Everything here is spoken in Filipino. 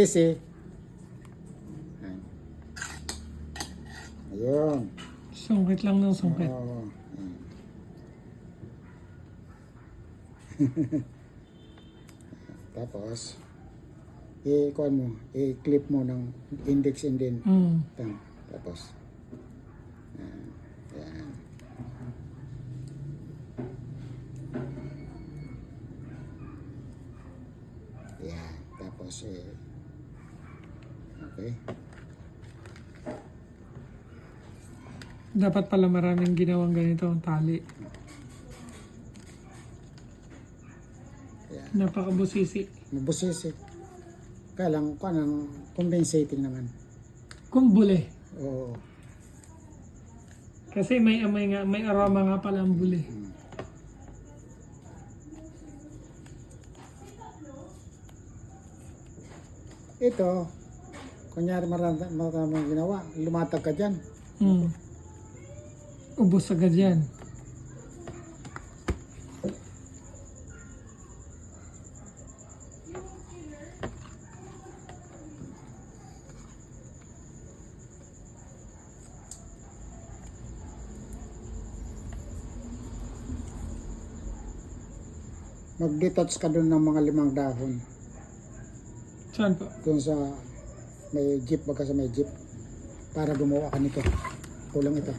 Kasi, ayun. Sungkit lang ng sungkit. Oo. Tapos, i-kuhan mo, i-clip mo ng index and then thumb. Tapos, yan. Yan. Tapos, okay. Dapat pala maraming ginawang ganito ang tali. Yan. Napakabusisi. Mabusisi. Kaya lang, kuhan compensating naman. Kumbule. Oo. Kasi may amay nga, may aroma nga pala ang buli. Ito, kunyari maraming ginawa, lumatag ka dyan. Ubos agad yan. Mag-detach ka dun ng mga 5 dahon. Saan po? Dun sa may jeep, baka sa may jeep. Para gumawa ka nito. Kulang ito.